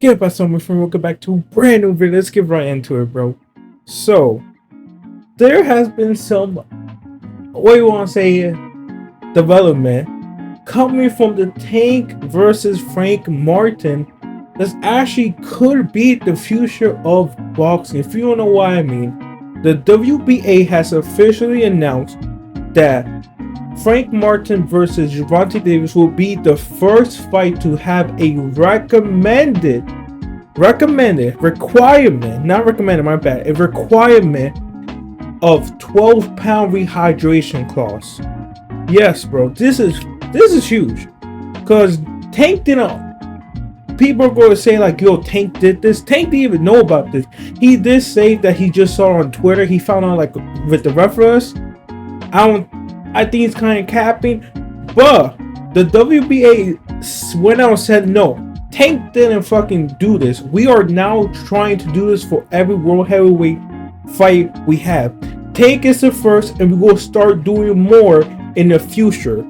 Get up, so much fun. Welcome back to a brand new video. Let's get right into it, bro. So, there has been some, what do you want to say, development coming from the Tank versus Frank Martin. This actually could be the future of boxing. If you don't know what I mean, the WBA has officially announced that Frank Martin versus Gervonta Davis will be the first fight to have a requirement, not recommended, my bad, a requirement of 12-pound rehydration clause. Yes, bro, this is huge, because Tank didn't. People are going to say like, yo, Tank did this. Tank didn't even know about this. He did say that he just saw on Twitter. He found out like with the reference. I think he's kind of capping, but the WBA went out and said no. Tank didn't fucking do this. We are now trying to do this for every world heavyweight fight we have. Tank is the first, and we will start doing more in the future.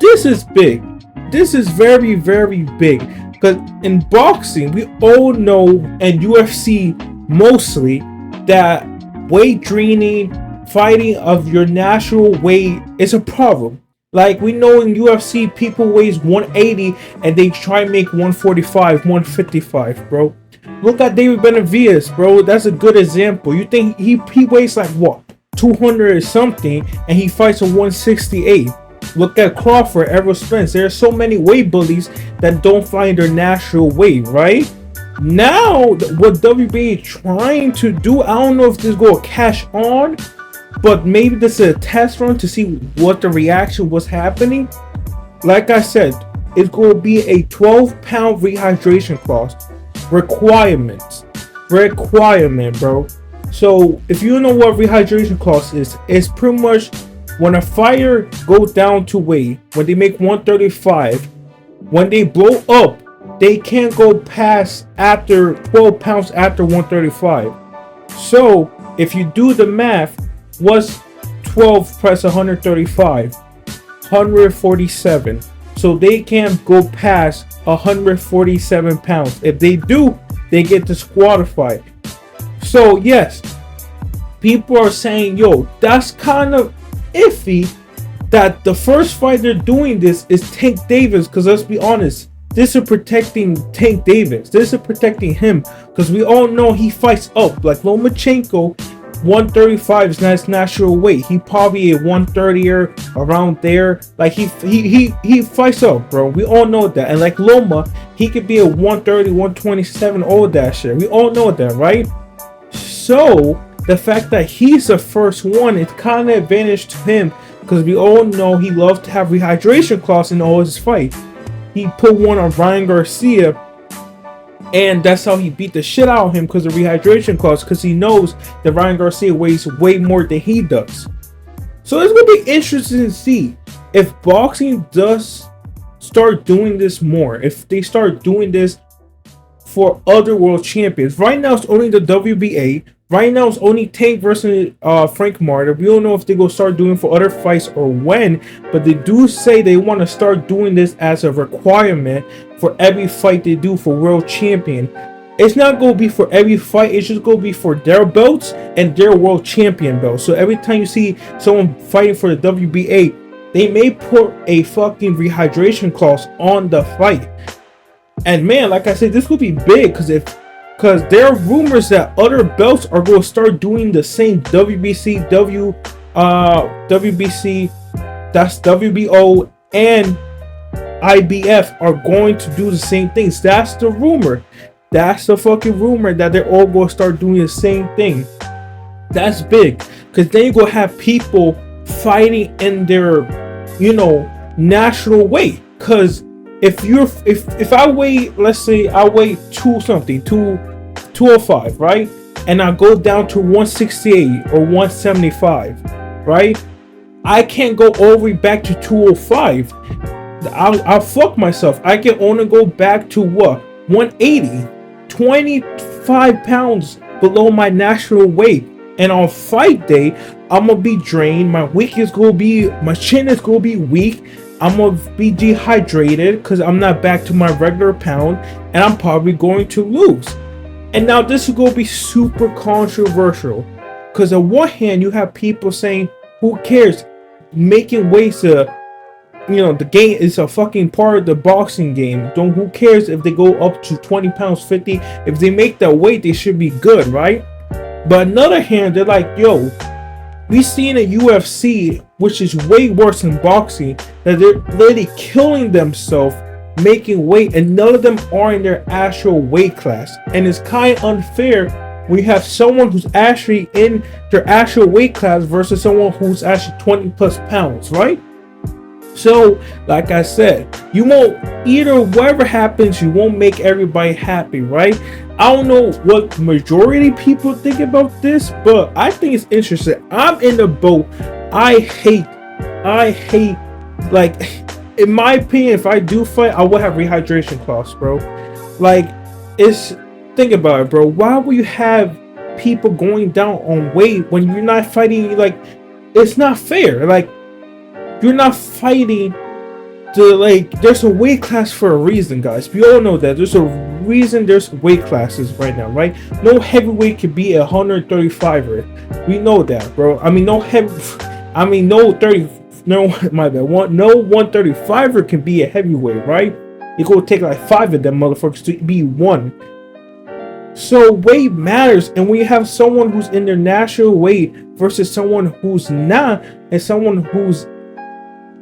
This is big. This is very, very big. Because in boxing, we all know, and UFC mostly, that weight draining, fighting of your natural weight is a problem. Like, we know in UFC, people weighs 180 and they try and make 145, 155, bro. Look at David Benavidez, bro. That's a good example. You think he weighs like what, 200 or something, and he fights a 168. Look at Crawford, Errol Spence. There are so many weight bullies that don't find their natural weight, right? Now, what WBA is trying to do, I don't know if this is going to cash on, but maybe this is a test run to see what the reaction was happening. Like I said, it's going to be a 12-pound rehydration clause. Requirement, bro. So, if you know what rehydration clause is, it's pretty much when a fighter goes down to weight, when they make 135, when they blow up, they can't go past after 12 pounds after 135. So, if you do the math, what's 12 plus 135? 147. So they can't go past 147 pounds. If they do, they get disqualified. So yes, people are saying, yo, that's kind of iffy that the first fighter doing this is Tank Davis, because let's be honest, this is protecting Tank Davis. This is protecting him, because we all know he fights up. Like Lomachenko, 135 is not his natural weight. He probably a 130er around there. Like he fights up, bro. We all know that. And like Loma, he could be a 130, 127, all that shit. We all know that, right? So the fact that he's the first one, it's kind of advantage to him, because we all know he loves to have rehydration clause in all his fights. He put one on Ryan Garcia, and that's how he beat the shit out of him, because of rehydration clause, because he knows that Ryan Garcia weighs way more than he does. So it's going to be interesting to see if boxing does start doing this more, if they start doing this for other world champions. Right now it's only the WBA. Right now it's only Tank versus Frank Martin. We don't know if they go start doing for other fights or when, but they do say they want to start doing this as a requirement for every fight they do for world champion. It's not going to be for every fight. It's just going to be for their belts and their world champion belts. So every time you see someone fighting for the WBA, they may put a fucking rehydration clause on the fight. And man, like I said, this could be big, because there are rumors that other belts are going to start doing the same. WBC, that's WBO, and IBF are going to do the same things. That's the rumor. That's the fucking rumor, that they're all going to start doing the same thing. That's big, because then you're going to have people fighting in their, natural weight. Because if I weigh, let's say I weigh 205, right? And I go down to 168 or 175, right? I can't go all the way back to 205. I'll fuck myself. I can only go back to what? 180. 25 pounds below my natural weight. And on fight day, I'm gonna be drained. My chin is gonna be weak. I'm gonna be dehydrated because I'm not back to my regular pound, and I'm probably going to lose. And now this is gonna be super controversial, because on one hand you have people saying, who cares, making weights the game is a fucking part of the boxing game. Who cares if they go up to 20 pounds, 50? If they make that weight, they should be good, right? But on the other hand, they're like, yo, we see in the UFC, which is way worse than boxing, that they're literally killing themselves making weight, and none of them are in their actual weight class. And it's kind of unfair when you have someone who's actually in their actual weight class versus someone who's actually 20 plus pounds, right? So, like I said, you won't, either whatever happens, you won't make everybody happy, right? I don't know what majority people think about this, but I think it's interesting. I'm in the boat. I hate, like, in my opinion, if I do fight, I will have rehydration clause, bro. Like, think about it, bro. Why would you have people going down on weight when you're not fighting? Like, it's not fair. Like, you're not fighting there's a weight class for a reason, guys. We all know that. There's a reason there's weight classes right now, right? No heavyweight could be a 135er. We know that, bro. I mean, no 135er can be a heavyweight, right? You're gonna take like 5 of them motherfuckers to be one. So weight matters, and when you have someone who's in their natural weight versus someone who's not, and someone who's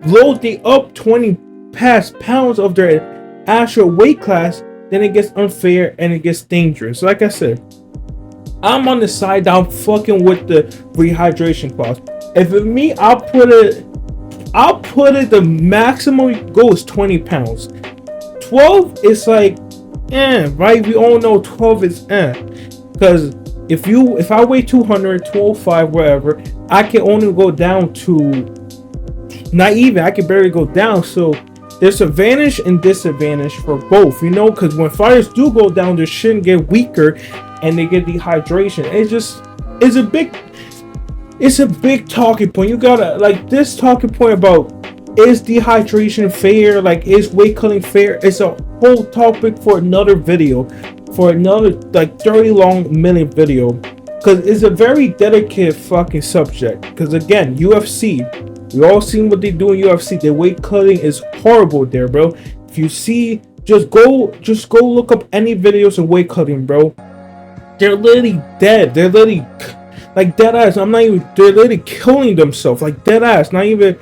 loading up 20 past pounds of their actual weight class, then it gets unfair and it gets dangerous. Like I said, I'm on the side that I'm fucking with the rehydration clause. If it's me, I'll put it, the maximum goal is 20 pounds. 12 is like, right? We all know 12 is because if I weigh 200, 205, whatever, I can only go down to, not even, I can barely go down. So there's advantage and disadvantage for both, because when fighters do go down, they shouldn't get weaker and they get dehydration. It's a big talking point. You gotta, like, this talking point about, is dehydration fair? Like, is weight cutting fair? It's a whole topic for another video, for another like 30-minute video, because it's a very delicate fucking subject. Because again, UFC, we all seen what they do in UFC. Their weight cutting is horrible there, bro. If you see, just go look up any videos of weight cutting, bro. They're literally dead. They're literally like dead ass. They're literally killing themselves, like dead ass. Not even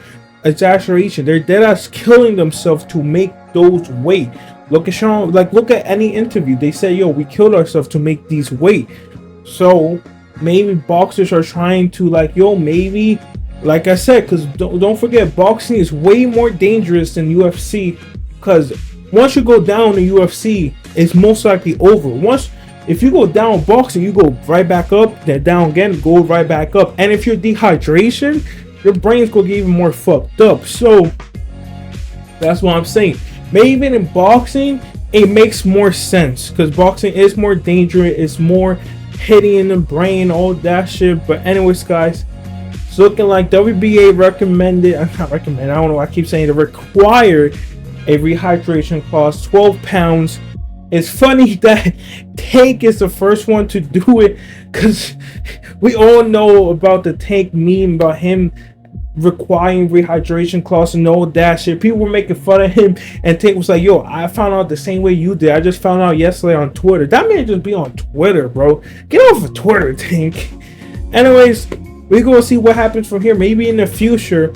exaggeration. They're dead ass killing themselves to make those weight. Look at Sean. Like, look at any interview. They say, yo, we killed ourselves to make these weight. So maybe boxers are trying to, like, yo, maybe. Like I said, because don't forget, boxing is way more dangerous than UFC. Because once you go down in UFC, it's most likely over. If you go down boxing, you go right back up, then down again, go right back up. And if you're dehydration, your brain's gonna get even more fucked up. So that's what I'm saying. Maybe in boxing, it makes more sense because boxing is more dangerous. It's more hitting in the brain, all that shit. But anyways, guys. It's looking like WBA recommended, I don't know, I keep saying it, required a rehydration clause, 12 pounds. It's funny that Tank is the first one to do it, because we all know about the Tank meme about him requiring rehydration clause and all that shit. People were making fun of him, and Tank was like, yo, I found out the same way you did. I just found out yesterday on Twitter. That man just be on Twitter, bro. Get off of Twitter, Tank. Anyways, we're going to see what happens from here. Maybe in the future,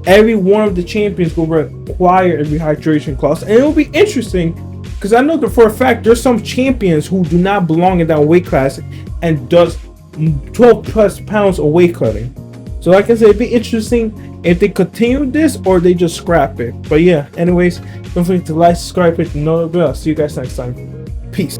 every one of the champions will require a rehydration clause. And it will be interesting, because I know that for a fact, there's some champions who do not belong in that weight class and does 12 plus pounds of weight cutting. So like I said, it'd be interesting if they continue this or they just scrap it. But yeah, anyways, don't forget to like, subscribe, hit the notification bell. See you guys next time. Peace.